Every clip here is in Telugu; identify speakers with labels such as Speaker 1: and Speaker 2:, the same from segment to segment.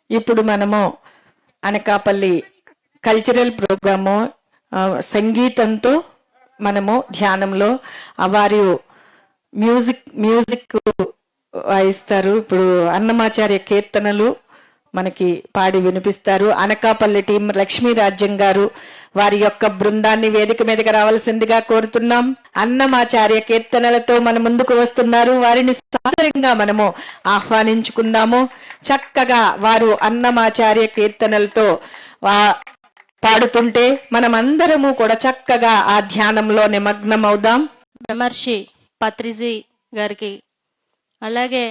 Speaker 1: ఇప్పుడు మనము అనకాపల్లి కల్చరల్ ప్రోగ్రాము సంగీతంతో మనము ధ్యానంలో వారి మ్యూజిక్ వాయిస్తారు. ఇప్పుడు అన్నమాచార్య కీర్తనలు మనకి పాడి వినిపిస్తారు. అనకాపల్లి టీం లక్ష్మీ రాజ్యం గారు వారి యొక్క బృందాన్ని వేదిక మీదకి రావాల్సిందిగా కోరుతున్నాం. అన్నమాచార్య కీర్తనలతో మన ముందుకు వస్తున్నారు. వారిని సాదరంగా మనము ఆహ్వానించుకుందాము. చక్కగా వారు అన్నమాచార్య కీర్తనలతో పాడుతుంటే మనమందరము కూడా చక్కగా ఆ ధ్యానంలో నిమగ్నం అవుదాం.
Speaker 2: బ్రహ్మర్షి పత్రిజీ గారికి, అలాగే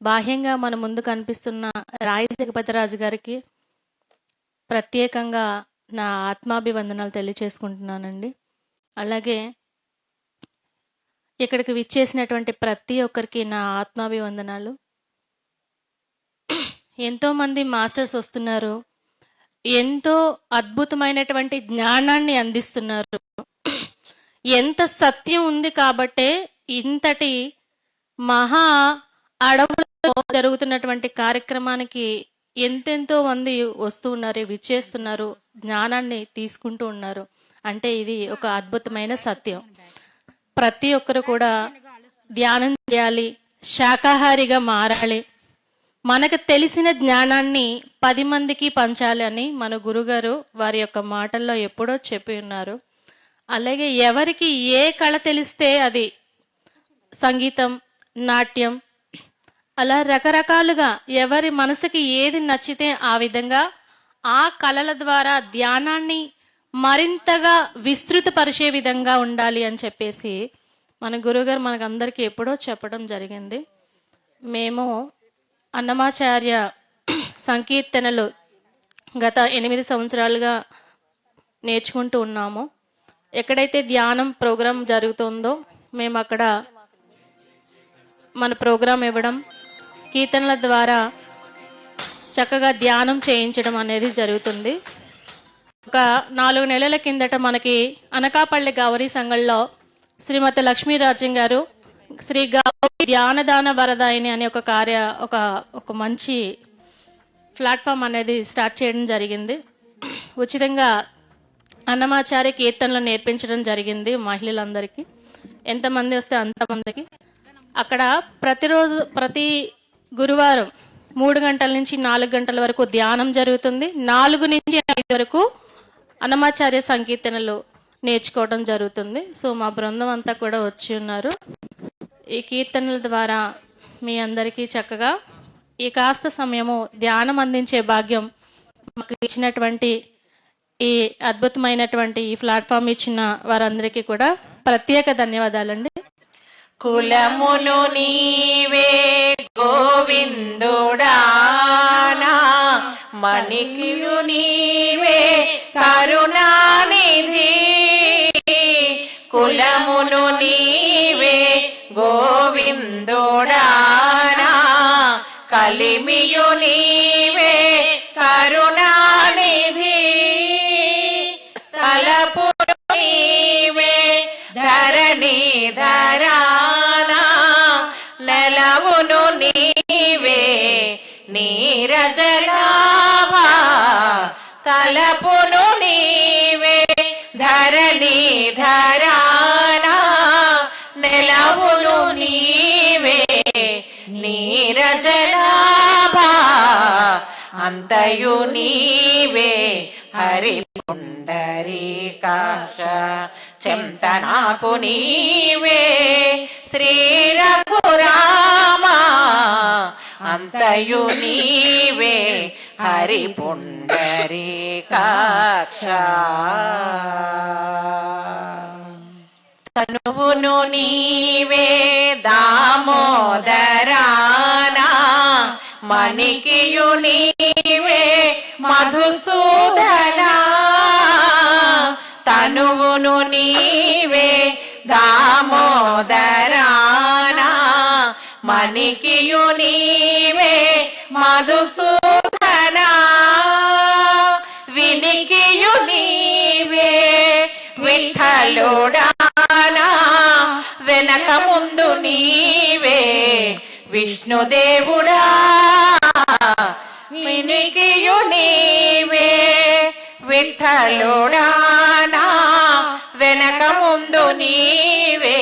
Speaker 2: బాహ్యంగా మన ముందు కనిపిస్తున్న రాయి జగపతిరాజు గారికి ప్రత్యేకంగా నా ఆత్మాభివందనాలు తెలియచేసుకుంటున్నానండి. అలాగే ఇక్కడికి విచ్చేసినటువంటి ప్రతి ఒక్కరికి నా ఆత్మాభివందనాలు. ఎంతో మంది మాస్టర్స్ వస్తున్నారు, ఎంతో అద్భుతమైనటువంటి జ్ఞానాన్ని అందిస్తున్నారు. ఎంత సత్యం ఉంది కాబట్టే ఇంతటి మహా అడవులలో జరుగుతున్నటువంటి కార్యక్రమానికి ఎంతెంతో మంది వస్తూ ఉన్నారు, విచ్చేస్తున్నారు, జ్ఞానాన్ని తీసుకుంటూ ఉన్నారు. అంటే ఇది ఒక అద్భుతమైన సత్యం. ప్రతి ఒక్కరు కూడా ధ్యానం చేయాలి, శాకాహారిగా మారాలి, మనకు తెలిసిన జ్ఞానాన్ని 10 మందికి పంచాలి అని మన గురుగారు వారి యొక్క మాటల్లో ఎప్పుడో చెప్పి ఉన్నారు. అలాగే ఎవరికి ఏ కళ తెలిస్తే అది సంగీతం, నాట్యం, అలా రకరకాలుగా ఎవరి మనసుకి ఏది నచ్చితే ఆ విధంగా ఆ కళల ద్వారా ధ్యానాన్ని మరింతగా విస్తృతపరిచే విధంగా ఉండాలి అని చెప్పేసి మన గురుగారు మనకందరికీ ఎప్పుడో చెప్పడం జరిగింది. మేము అన్నమాచార్య సంకీర్తనలు గత 8 సంవత్సరాలుగా నేర్చుకుంటూ ఉన్నాము. ఎక్కడైతే ధ్యానం ప్రోగ్రాం జరుగుతుందో మేము అక్కడ మన ప్రోగ్రాం ఇవ్వడం, కీర్తనల ద్వారా చక్కగా ధ్యానం చేయించడం అనేది జరుగుతుంది. ఒక 4 నెలల కిందట మనకి అనకాపల్లి గౌరీ సంఘంలో శ్రీమతి లక్ష్మీ రాజ్యం గారు శ్రీ గౌరీ ధ్యానదాన వరదాయిని అనే ఒక మంచి ప్లాట్ఫామ్ అనేది స్టార్ట్ చేయడం జరిగింది. ఉచితంగా అన్నమాచార్య కీర్తనలు నేర్పించడం జరిగింది మహిళలందరికీ. ఎంతమంది వస్తే అంతమందికి. అక్కడ ప్రతిరోజు ప్రతి గురువారం 3 గంటల నుంచి 4 గంటల వరకు ధ్యానం జరుగుతుంది. 4 నుంచి 5 వరకు అన్నమాచార్య సంకీర్తనలు నేర్చుకోవడం జరుగుతుంది. సో మా బృందం అంతా కూడా వచ్చి ఉన్నారు. ఈ కీర్తనల ద్వారా మీ అందరికీ చక్కగా ఈ కాస్త సమయము ధ్యానం అందించే భాగ్యం మాకు ఇచ్చినటువంటి ఈ అద్భుతమైనటువంటి ఈ ప్లాట్ఫామ్ ఇచ్చిన వారందరికీ కూడా ప్రత్యేక ధన్యవాదాలండి.
Speaker 3: కులమును నీవే గోవిందుడానా, మణికియు నీవే కరుణానిధి. కులమును నీవే గోవిందుడానా, కలిమియు నీవే కరుణానిధి. తలపు నీవే ధరణి ధరానా, నెలవును నీవే నీరజలాభా. తలపును నీవే ధరణి ధరానా, నెలవును నీవే నీరజలాభా. అంతయు నీవే హరి పుండరీకాక్ష, చింతనాకు నీవే శ్రీ రఘురామా. అంతయు నీవే హరి పుండరీకాక్ష. తనువును నీవే దామోదరానా, మణికియు నీవే మధుసూదనా. తనువును నీవే దామోదరానా, మణికియు నీవే మధుసూదనా. వినికియు నీవే విఠలుడానా, వెనక ముందు నీవే విష్ణుదేవుడా. వినికియు నీవే విఠలుడా నా వెనక ముందు నీవే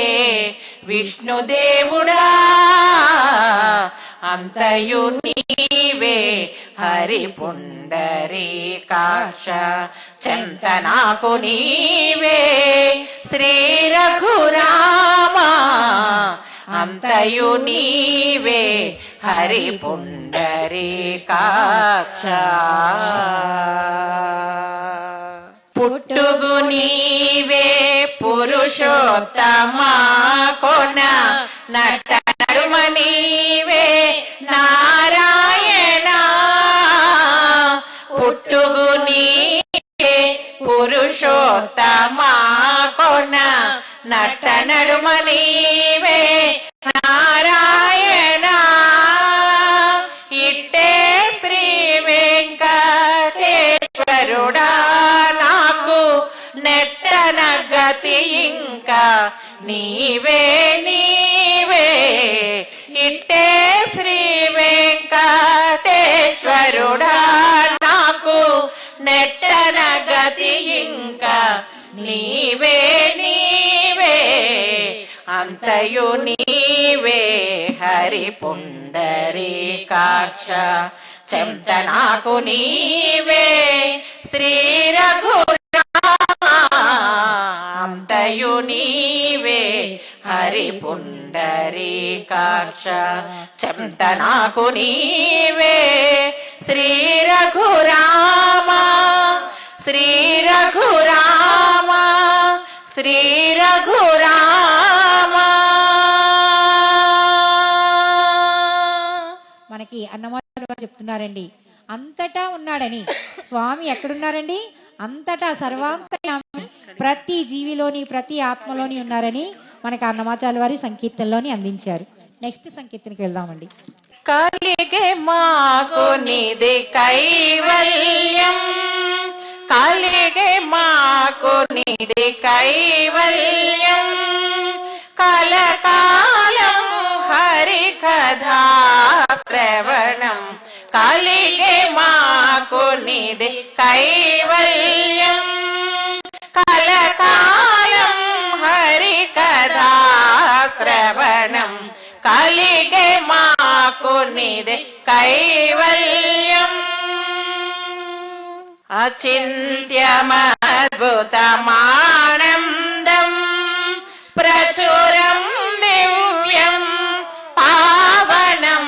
Speaker 3: విష్ణుదేవుడా అంతయు నీవే హరి పుండరీకాక్ష చెంత నాకు నీవే శ్రీ రఘురామా అంతయు నీవే హరి పుండరీకాక్ష పుట్టుగు నీవే పురుషోత్తమా కొన నట నడుమ నీవే నారాయణ పుట్టుగు నీవే పురుషోత్తమా కొన నట నడుమ నీవే నారాయణ ఇట్టే శ్రీ వెంకటేశ్వరుడా నాకు నెట్టన గతి ఇంకా నీవే నీవే ఇట్టే శ్రీ వెంకటేశ్వరుడా నాకు నెట్టన గతి ఇంకా నీవే నీవే అంతయు నీవే హరి పుండరీకాక్ష చెంత నాకు నీవే శ్రీ రఘురామా అంతయు నీవే హరి పుండరీకాక్ష చెంత నాకు నీవే శ్రీ రఘురామా శ్రీ రఘురామా శ్రీ రఘురామా.
Speaker 4: మనకి అన్నమాచార్య వారు చెప్తున్నారండి, అంతటా ఉన్నాడని. స్వామి ఎక్కడున్నారండి? అంతటా సర్వాంతర్యామి, ప్రతి జీవిలోని ప్రతి ఆత్మలోని ఉన్నారని మనకి అన్నమాచార్య వారి సంకీర్తనలోని అందించారు. నెక్స్ట్ సంకీర్తనకి వెళ్దామండి.
Speaker 3: కలిగే మాకు నిధి కైవల్యం కలిగే మాకు నిధి కైవల్యం కలకాలం హరి కథా శ్రవణం కలిగే మాకు నిధి కైవల్యం కలకాలం హరి కథా శ్రవణం కలిగే మాకు నిధి కైవల్యం అచింత్యమద్భుతమానందం ప్రచురం దివ్యం పావనం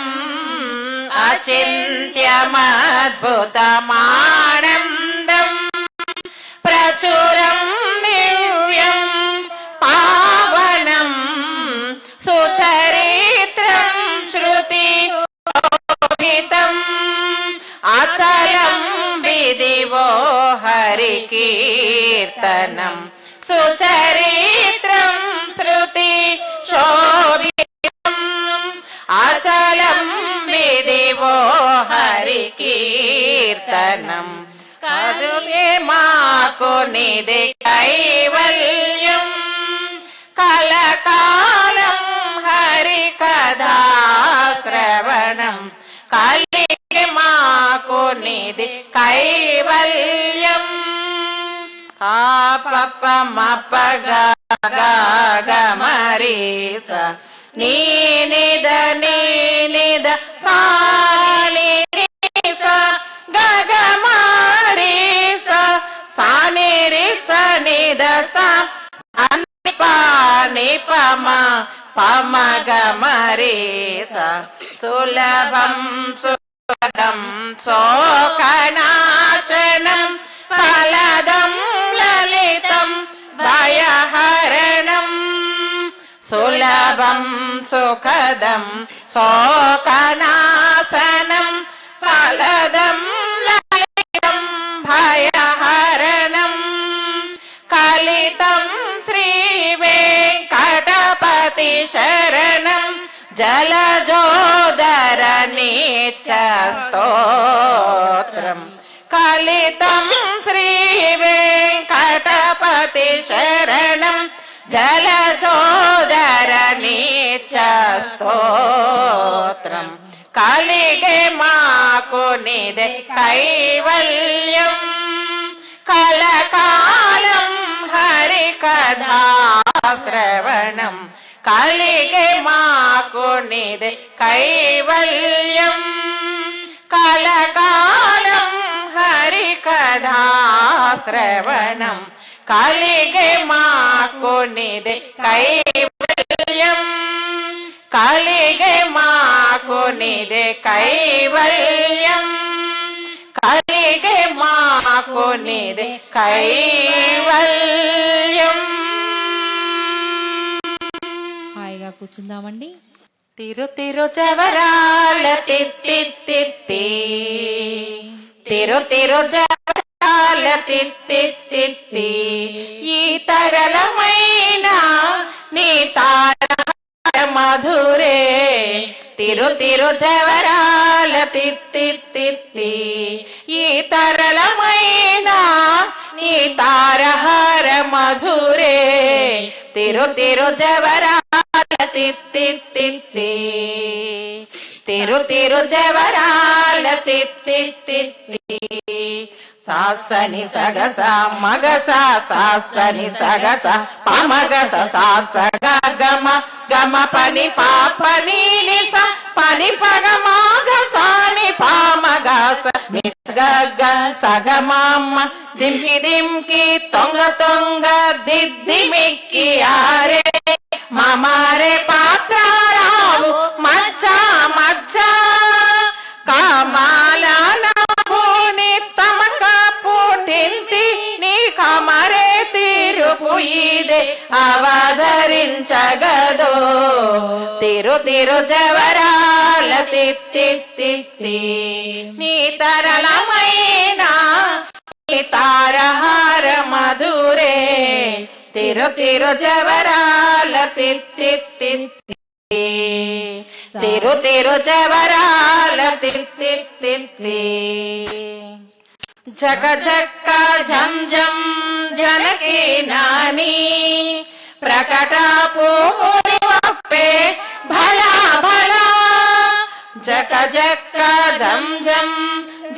Speaker 3: అచింత్యమద్భుతమానందం ప్రచురం దివ్యం పావనం సుచరిత్రం శృతి శోభితం అచలం విదివో హరి కీర్తనం సుచరిత్రం శృతి శోభితం అచలం విదివో హరి కీర్తనం కదుగే మాకు నిధి కైవల్యం కలకాలం హరి కథా శ్రవణం కలిగే మాకు నిధి కైవల్యం ఆపప్ప మప్ప గమరీస నీ నిద సాని రీస గగమారీస సాని రిస నిద సాని పాని పమ పమ గమరీస సులభం సులభం శోకనాశనం ఫలదం లలితం భయహరణం సులభం సుఖదం శోకనాశనం ఫలదం లలితం భయహరణం కలితం శ్రీ వెంకటపతి శరణం జలజోదర నీచ స్తోత్రం కలితం శ్రీ వెంకటపతి శరణం జలజోదర నీచ స్తోత్రం కలిగే మాకు మాకు నిదే కైవల్యం కలకాలం హరి కథా శ్రవణం కలిగే మాకు నిదే కైవల్యం కలకాలం హరి కథా శ్రవణం కలిగే మాకు నిదే కైవల్యం కలిగే మాకు నిదే కైవల్యం కలిగే మాకు నిదే కైవల్యం.
Speaker 4: హాయిగా కూర్చుందామండి.
Speaker 3: తిరు తిరు చవరాల తిత్తిత్తి తిరు తిరు చవరాల తిత్తిత్తి ఈ తరళమైన నీ తార మధురే తిరు తిరు చవరాల తిత్తిత్తి ఈ తరళమైన నీ తారహార మధురే తిరు తిరు జవరాల తిత్తిత్తి తిరు తిరు జవరాల తిత్తిత్తి సాసని సగస మగస సాసని సగస పమగస సాస గమ గమ పని పాపని నిస పని సగ మాగసాని పామగస నిస్గగ సగమమ్మ దింకి దింకి తొంగ తొంగ దిద్దిమిక్కి ఆరే మమారే పాత్రారావు మచ్చ మచ్చ కామాల నాభూని తమక పుట్టింది నీ కమరే తీరుపు ఇదే అవధరించగదో తిరు తిరు జవరాల తిత్తిత్తి నీ తరళమైన నీ తారహార మధురే తిరు తిరు జవరాల తిత్తిత్తి తిరు తిరు జవరాల తిత్తిత్తి జగ జక్క జం జం జనకి నాని ప్రకట పూరి వప్పే భలా భలా జక జక్క జం జం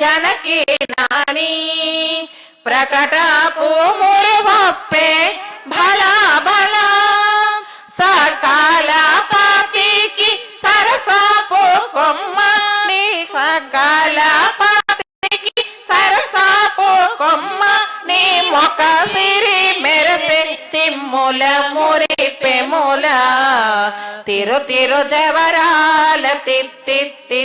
Speaker 3: జనకి నాని ప్రకట పూరి వప్పే భలా భలా సకాల పాతికి సరసాపు కొమ్మ నీ సకాల పాతికి సరసాపు కొమ్మ నీ మొక సిరి మెరసే చిమ్ముల మురిపెముల తిరు తిరు జవరాల తిత్తిత్తి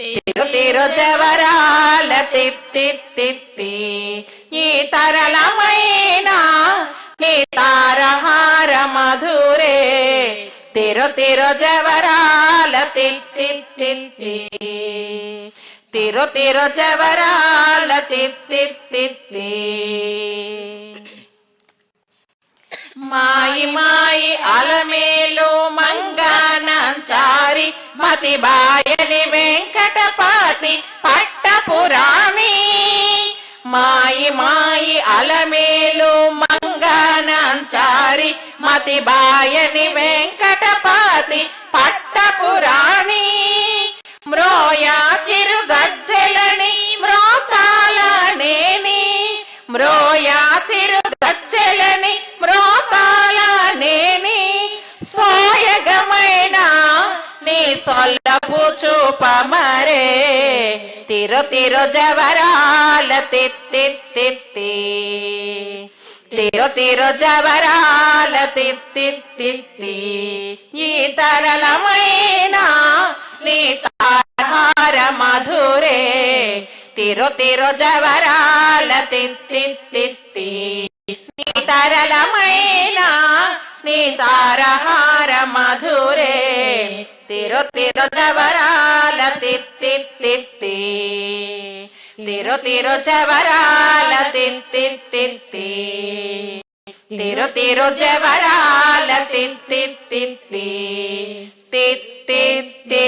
Speaker 3: తిరు తిరు జవరాల తిత్తిత్తి ఈ తరళమైన నీ తారహార మధురే తిరు తిరు జవరాల తిత్తిత్తి తిరు తిరు జవరాల తిత్తిత్తి మాయి మాయి అలమేలు మంగానంచారి మతి బాయని వెంకటపతి పట్టపురాణి మాయి మాయి అలమేలు మంగానంచారి మతి బాయని వెంకటపతి పట్టపురాణి మ్రోయా చిరు గజ్జెలని మ్రోతాలనేని మ్రోయా చిరు గజ్జెలని మ్రోతాలనేని సోయగమైన నీ సొల్లపు చూపమరే తిరు తిరు జవరాల తిత్తిత్తి తిరు తిరు జవరాల తిత్తిత్తి ఈ తరళమైన నీ తారహార మధురే తిరు తిరు జవరాల తిత్తిత్తి నీ తరళమైన నీ తారహార మధురే తిరు తిరు జవరాల తిత్తిత్తి తిరు తిరు జవరాల తిత్తిత్తి తిరు తిరు జవరాల తిత్తిత్తి తిత్తిత్తి